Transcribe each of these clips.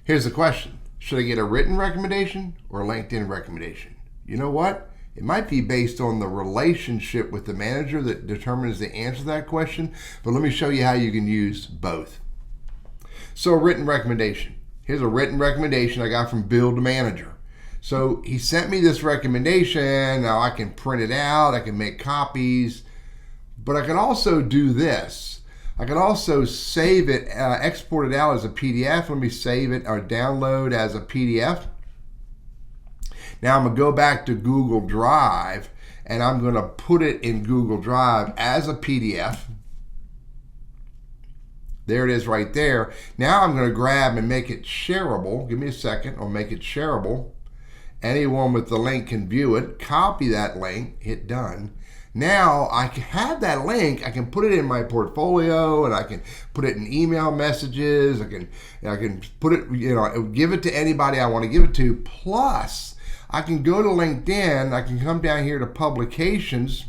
Here's the question. Should I get a written recommendation or a LinkedIn recommendation? You know what? It might be based on the relationship with the manager that determines the answer to that question, but let me show you how you can use both. So a written recommendation. Here's a written recommendation I got from Build Manager. So he sent me this recommendation. Now I can print it out, I can make copies, but I can also do this. I can also save it, export it out as a PDF. Let me save it or download as a PDF. Now I'm going to go back to Google Drive and I'm going to put it in Google Drive as a PDF. There it is right there. Now I'm going to grab and make it shareable. Give me a second. I'll make it shareable. Anyone with the link can view it. Copy that link. Hit done. Now I can have that link. I can put it in my portfolio, and I can put it in email messages. I can put it, give it to anybody I want to give it to. Plus, I can go to LinkedIn. I can come down here to publications.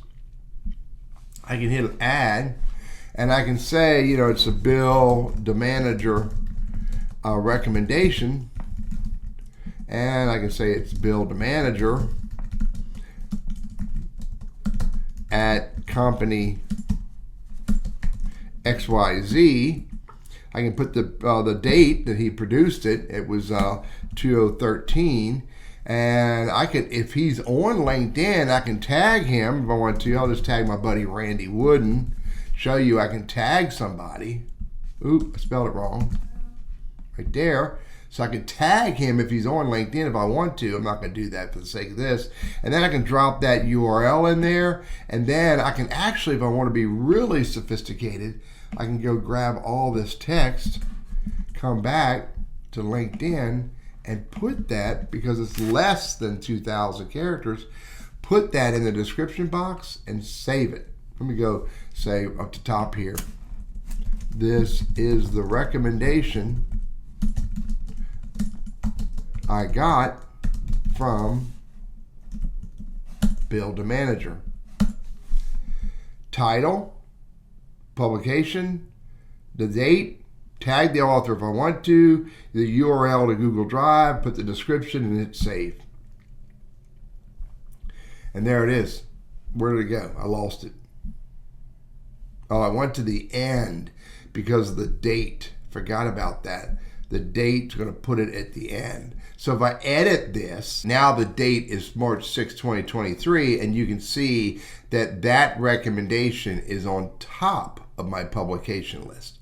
I can hit add, and I can say, it's a Build Manager recommendation, and I can say it's Build Manager at company XYZ. I can put the date that he produced it. It was 2013, and I could, if he's on LinkedIn, I can tag him if I want to. I'll just tag my buddy Randy Wooden. Show you I can tag somebody. Oop, I spelled it wrong. Right there. So I can tag him if he's on LinkedIn if I want to. I'm not going to do that for the sake of this. And then I can drop that URL in there. And then I can actually, if I want to be really sophisticated, I can go grab all this text, come back to LinkedIn, and put that, because it's less than 2,000 characters, put that in the description box and save it. Let me go say up the top here. This is the recommendation I got from Build Manager. Title, publication, the date, tag the author if I want to, the URL to Google Drive, put the description, and hit save. And there it is. Where did it go? I lost it. Oh, I went to the end because of the date. Forgot about that. The date's going to put it at the end. So if I edit this, now the date is March 6, 2023, and you can see that that recommendation is on top of my publication list.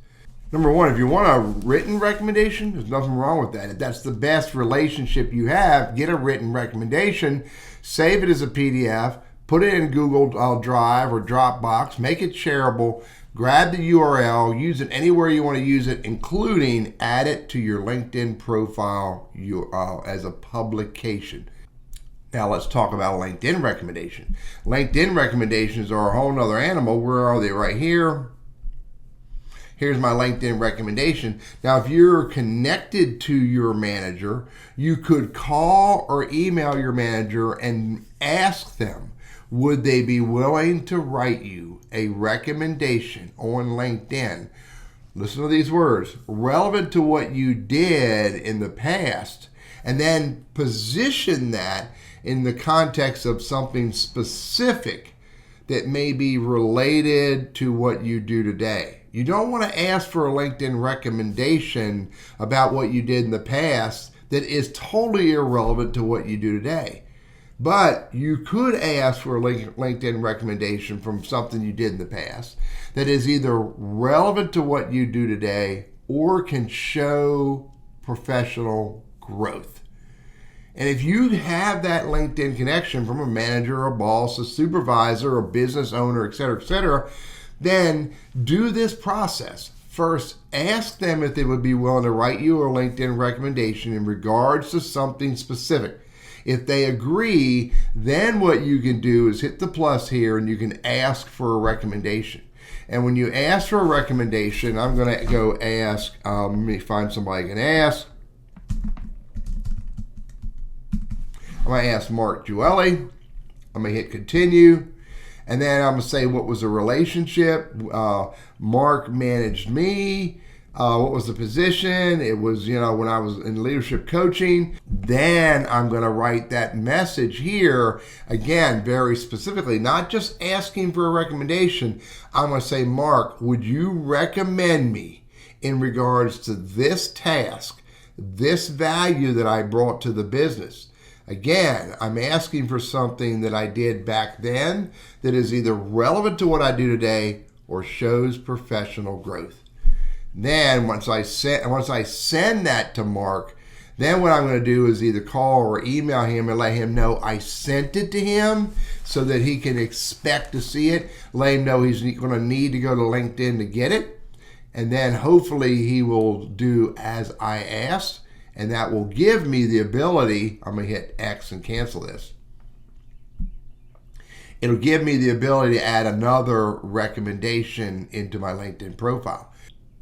Number one, if you want a written recommendation, there's nothing wrong with that. If that's the best relationship you have, get a written recommendation, save it as a PDF, put it in Google Drive or Dropbox, make it shareable, grab the URL, use it anywhere you want to use it, including add it to your LinkedIn profile as a publication. Now let's talk about a LinkedIn recommendation. LinkedIn recommendations are a whole nother animal. Where are they? Right here. Here's my LinkedIn recommendation. Now, if you're connected to your manager, you could call or email your manager and ask them, would they be willing to write you a recommendation on LinkedIn? Listen to these words, relevant to what you did in the past, and then position that in the context of something specific that may be related to what you do today. You don't want to ask for a LinkedIn recommendation about what you did in the past that is totally irrelevant to what you do today. But you could ask for a LinkedIn recommendation from something you did in the past that is either relevant to what you do today or can show professional growth. And if you have that LinkedIn connection from a manager, a boss, a supervisor, a business owner, et cetera, then do this process. First, ask them if they would be willing to write you a LinkedIn recommendation in regards to something specific. If they agree, then what you can do is hit the plus here and you can ask for a recommendation. And when you ask for a recommendation, I'm going to go ask, let me find somebody I can ask. I'm going to ask Mark Jueli. I'm going to hit continue. And then I'm going to say what was the relationship. Mark managed me. What was the position? It was, when I was in leadership coaching. Then I'm going to write that message here, again, very specifically, not just asking for a recommendation. I'm going to say, Mark, would you recommend me in regards to this task, this value that I brought to the business? Again, I'm asking for something that I did back then that is either relevant to what I do today or shows professional growth. Then once I send that to Mark, then what I'm going to do is either call or email him and let him know I sent it to him so that he can expect to see it. Let him know he's going to need to go to LinkedIn to get it. And then hopefully he will do as I asked, and that will give me the ability, I'm going to hit X and cancel this. It'll give me the ability to add another recommendation into my LinkedIn profile.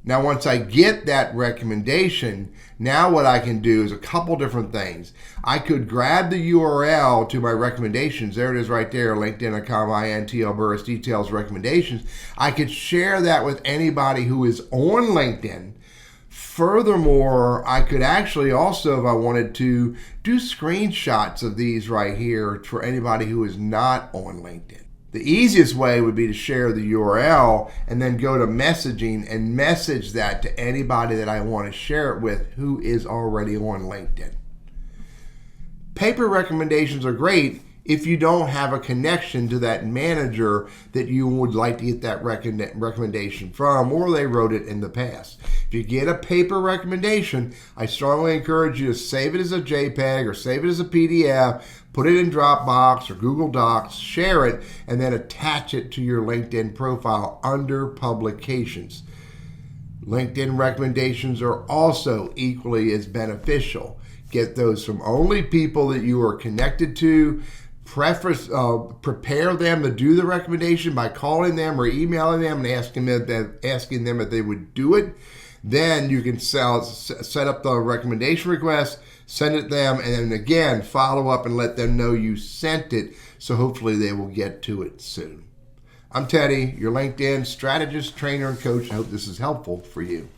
Now, once I get that recommendation, now what I can do is a couple different things. I could grab the URL to my recommendations. There it is right there, linkedin.com/INTL Burriss details recommendations. I could share that with anybody who is on LinkedIn. Furthermore, I could actually also, if I wanted to, do screenshots of these right here for anybody who is not on LinkedIn. The easiest way would be to share the URL and then go to messaging and message that to anybody that I want to share it with who is already on LinkedIn. Paper recommendations are great if you don't have a connection to that manager that you would like to get that recommendation from, or they wrote it in the past. If you get a paper recommendation, I strongly encourage you to save it as a JPEG or save it as a PDF, put it in Dropbox or Google Docs, share it, and then attach it to your LinkedIn profile under publications. LinkedIn recommendations are also equally as beneficial. Get those from only people that you are connected to. Prepare them to do the recommendation by calling them or emailing them and asking them if they would do it. Then you can set up the recommendation request, send it to them, and then again follow up and let them know you sent it, so hopefully they will get to it soon. I'm Teddy, your LinkedIn strategist, trainer, and coach. I hope this is helpful for you.